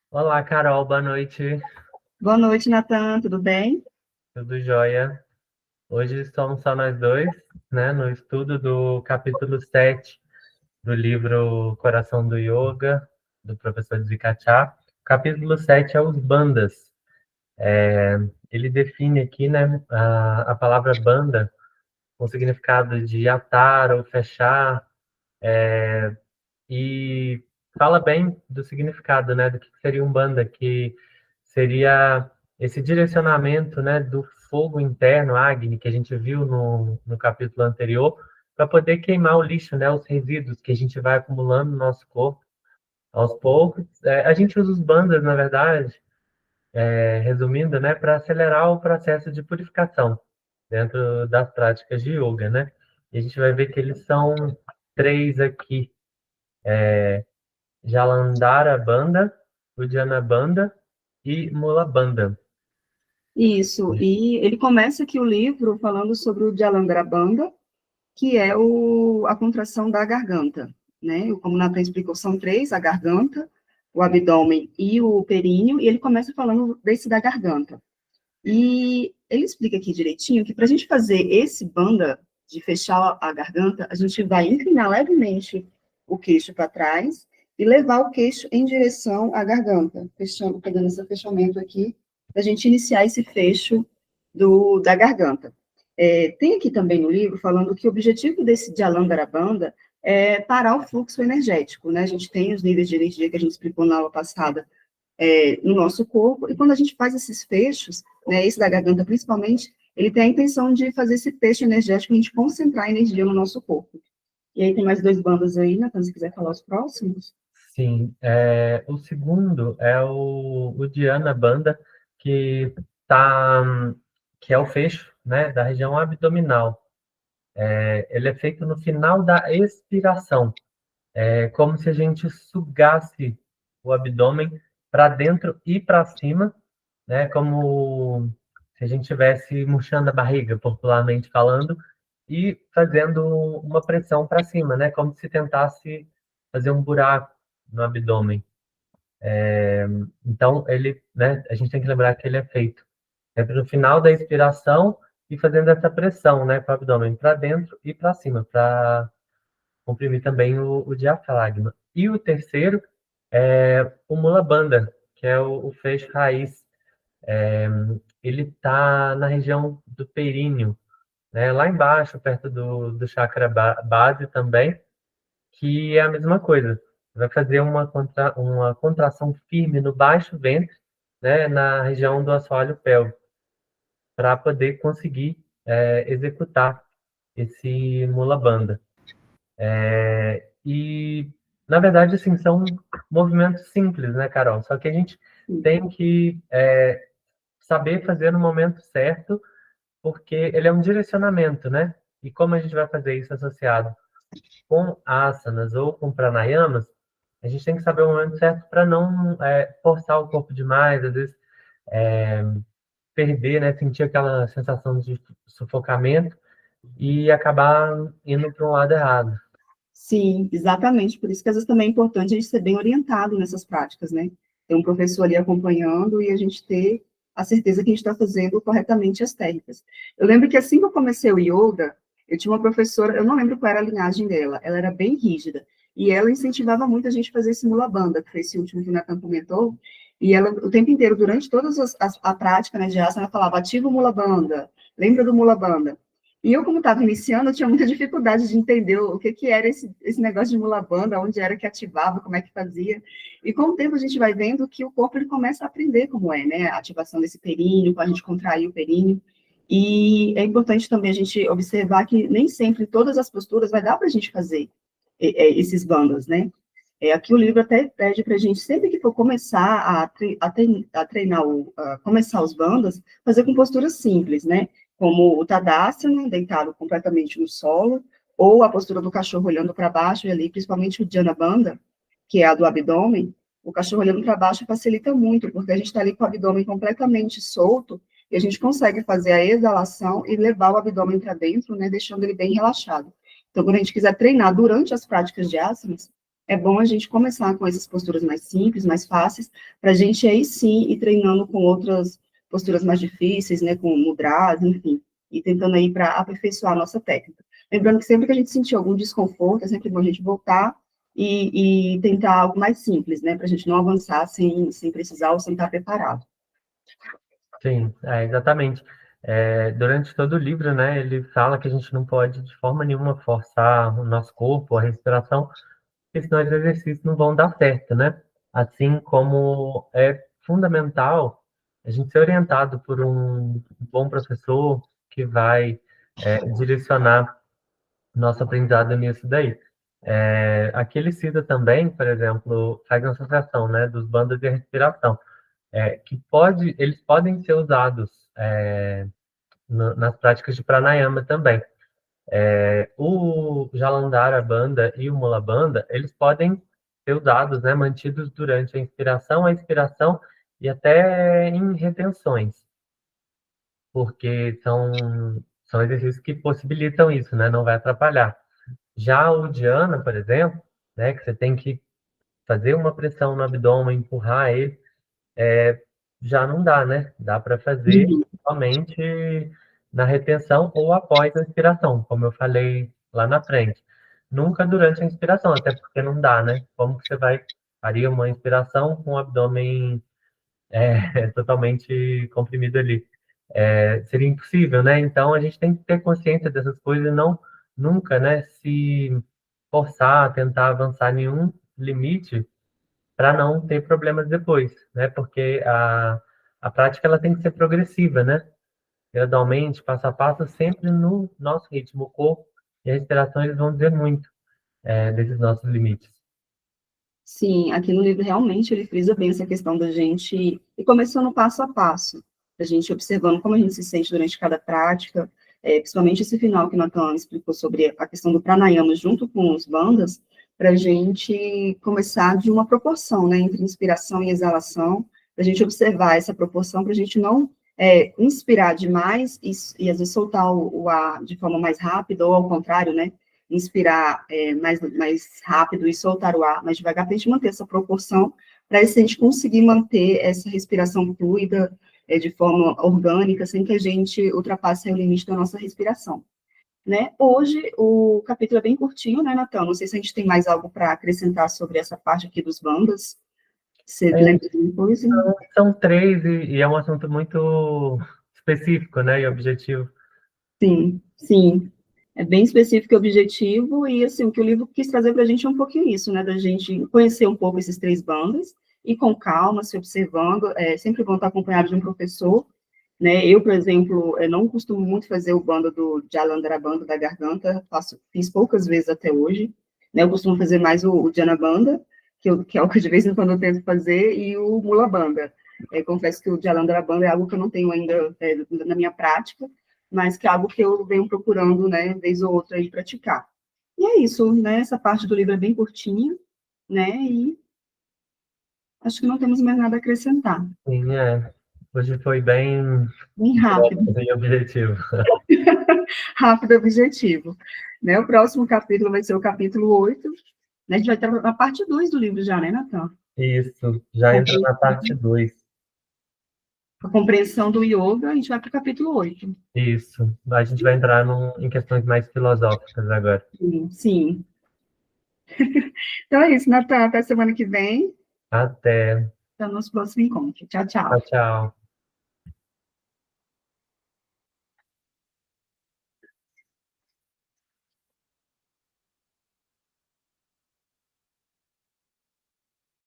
Olá, Carol, boa noite. Boa noite, Natan, tudo bem? Tudo jóia? Hoje somos só nós dois, né, no estudo do capítulo 7 do livro Coração do Yoga, do professor Dzikachá. O capítulo 7 é os bandhas. Ele define aqui, né, a palavra banda com o significado de atar ou fechar, e fala bem do significado, né, do que seria um banda, que seria esse direcionamento, né, do fogo interno, Agni, que a gente viu no capítulo anterior, para poder queimar o lixo, né, os resíduos que a gente vai acumulando no nosso corpo aos poucos. A gente usa os bandas, na verdade, resumindo, né, para acelerar o processo de purificação dentro das práticas de yoga, né? E a gente vai ver que eles são três aqui: Jalandhara Bandha, Uddiyana Bandha e Mula Bandha. Isso, e ele começa aqui o livro falando sobre o Jalandhara, que é a contração da garganta, né? Como o Natan explicou, são três: a garganta, o abdômen e o períneo, e ele começa falando desse da garganta. E ele explica aqui direitinho que para a gente fazer esse banda de fechar a garganta, a gente vai inclinar levemente o queixo para trás e levar o queixo em direção à garganta, fechando, pegando esse fechamento aqui, para a gente iniciar esse fecho da garganta. Tem aqui também no livro falando que o objetivo desse Jalandhara é parar o fluxo energético, né? A gente tem os níveis de energia que a gente explicou na aula passada, no nosso corpo, e quando a gente faz esses fechos, né, esse da garganta principalmente, ele tem a intenção de fazer esse fecho energético, a gente concentrar a energia no nosso corpo. E aí tem mais dois bandos aí, Nathan, se quiser falar os próximos. Sim, o segundo é o Dhyana Bandha, que tá, que é o fecho, né, da região abdominal. Ele é feito no final da expiração. É como se a gente sugasse o abdômen para dentro e para cima, né? Como se a gente estivesse murchando a barriga, popularmente falando, e fazendo uma pressão para cima, né? Como se tentasse fazer um buraco no abdômen. Então, ele, né? A gente tem que lembrar que ele é feito sempre no final da expiração e fazendo essa pressão, né? Para o abdômen, para dentro e para cima, para comprimir também o diafragma. E o terceiro é o Mula Bandha, que é o fecho raiz. Ele está na região do períneo, né? Lá embaixo, perto do chakra base também, que é a mesma coisa. Vai fazer uma contração firme no baixo ventre, né? Na região do assoalho pélvico, para poder conseguir executar esse Mula Bandha. E, na verdade, assim, são movimentos simples, né, Carol? Só que a gente tem que saber fazer no momento certo, porque ele é um direcionamento, né? E como a gente vai fazer isso associado com asanas ou com pranayamas, a gente tem que saber o momento certo para não forçar o corpo demais, às vezes perder, né? Sentir aquela sensação de sufocamento e acabar indo para um lado errado. Sim, exatamente. Por isso que às vezes também é importante a gente ser bem orientado nessas práticas, né? Ter um professor ali acompanhando e a gente ter a certeza que a gente está fazendo corretamente as técnicas. Eu lembro que assim que eu comecei o yoga, eu tinha uma professora, eu não lembro qual era a linhagem dela, ela era bem rígida, e ela incentivava muito a gente a fazer esse Mula Bandha, que foi esse último que o Nathan comentou, e ela, o tempo inteiro, durante todas a prática, né, de asana, ela falava: ativa o Mula Bandha, lembra do Mula Bandha. E eu, como estava iniciando, eu tinha muita dificuldade de entender o que era esse negócio de Mula Bandha, onde era que ativava, como é que fazia. E com o tempo a gente vai vendo que o corpo ele começa a aprender como é, né? A ativação desse períneo, para a gente contrair o períneo. E é importante também a gente observar que nem sempre, em todas as posturas, vai dar para a gente fazer esses bandas, né? Aqui o livro até pede para a gente, sempre que for começar a treinar, começar os bandas, fazer com posturas simples, né? Como o Tadasana, deitado completamente no solo, ou a postura do cachorro olhando para baixo, e ali, principalmente o Dhyana Bandha, que é a do abdômen, o cachorro olhando para baixo facilita muito, porque a gente está ali com o abdômen completamente solto, e a gente consegue fazer a exalação e levar o abdômen para dentro, né, deixando ele bem relaxado. Então, quando a gente quiser treinar durante as práticas de asanas, é bom a gente começar com essas posturas mais simples, mais fáceis, para a gente aí sim ir treinando com outras posturas mais difíceis, né, com mudras, enfim, e tentando aí para aperfeiçoar a nossa técnica. Lembrando que sempre que a gente sentir algum desconforto, é sempre bom a gente voltar e tentar algo mais simples, né, para a gente não avançar sem precisar ou sem estar preparado. Sim, exatamente. Durante todo o livro, né, ele fala que a gente não pode de forma nenhuma forçar o nosso corpo, a respiração, porque senão os exercícios não vão dar certo, né? Assim como é fundamental a gente ser orientado por um bom professor que vai direcionar nosso aprendizado nisso daí. Aqui ele cita também, por exemplo, faz uma associação, né, dos bandos de respiração, eles podem ser usados nas práticas de pranayama também. O Jalandhara Bandha e o Mula Bandha, eles podem ser usados, né, mantidos durante a expiração e até em retenções, porque são exercícios que possibilitam isso, né, não vai atrapalhar. Já o Dhyana, por exemplo, né, que você tem que fazer uma pressão no abdômen, empurrar ele, já não dá, né? Dá para fazer Uhum. somente na retenção ou após a inspiração, como eu falei lá na frente. Nunca durante a inspiração, até porque não dá, né? Como que você faria uma inspiração com o abdômen totalmente comprimido ali? Seria impossível, né? Então a gente tem que ter consciência dessas coisas e não nunca, né, se forçar, tentar avançar nenhum limite para não ter problemas depois, né? Porque a prática ela tem que ser progressiva, né? Gradualmente, passo a passo, sempre no nosso ritmo. O corpo e a respiração eles vão dizer muito desses nossos limites. Sim, aqui no livro realmente ele frisa bem essa questão da gente ir começando passo a passo, da gente observando como a gente se sente durante cada prática, principalmente esse final que Nathan explicou sobre a questão do pranayama junto com os bandhas, para a gente começar de uma proporção, né, entre inspiração e exalação, para a gente observar essa proporção, para a gente não inspirar demais e às vezes soltar o ar de forma mais rápida, ou ao contrário, né, inspirar mais rápido e soltar o ar mais devagar, para a gente manter essa proporção, para a gente conseguir manter essa respiração fluida, de forma orgânica, sem que a gente ultrapasse o limite da nossa respiração. Né? Hoje, o capítulo é bem curtinho, né, Natan? Não sei se a gente tem mais algo para acrescentar sobre essa parte aqui dos bandas. Você lembra de uma coisa? São três e é um assunto muito específico, né? E objetivo. Sim, sim. É bem específico e objetivo, e assim, o que o livro quis trazer para a gente é um pouquinho isso, né, da gente conhecer um pouco esses três bandas, e com calma, se observando, sempre bom estar acompanhado de um professor, né, eu, por exemplo, não costumo muito fazer o bando do Jalandhara Bandha da garganta, fiz poucas vezes até hoje, né, eu costumo fazer mais o Jana Bandha, que é o que de vez em quando eu tento fazer, e o Mula Bandha. Confesso que o Jalandhara Bandha é algo que eu não tenho ainda na minha prática, mas que é algo que eu venho procurando, né, vez ou outra, aí, praticar. E é isso, né, essa parte do livro é bem curtinha, né, e acho que não temos mais nada a acrescentar. Sim, hoje foi bem Bem rápido, bem objetivo. rápido e objetivo. Né, o próximo capítulo vai ser o capítulo 8, né, a gente vai estar na parte 2 do livro já, né, Natan? Isso, já entra na parte 2. A compreensão do yoga, a gente vai para o capítulo 8. Isso. A gente vai entrar em questões mais filosóficas agora. Sim, sim. Então é isso, Natan, até semana que vem. Até. Até o nosso próximo encontro. Tchau, Tchau, tchau. tchau.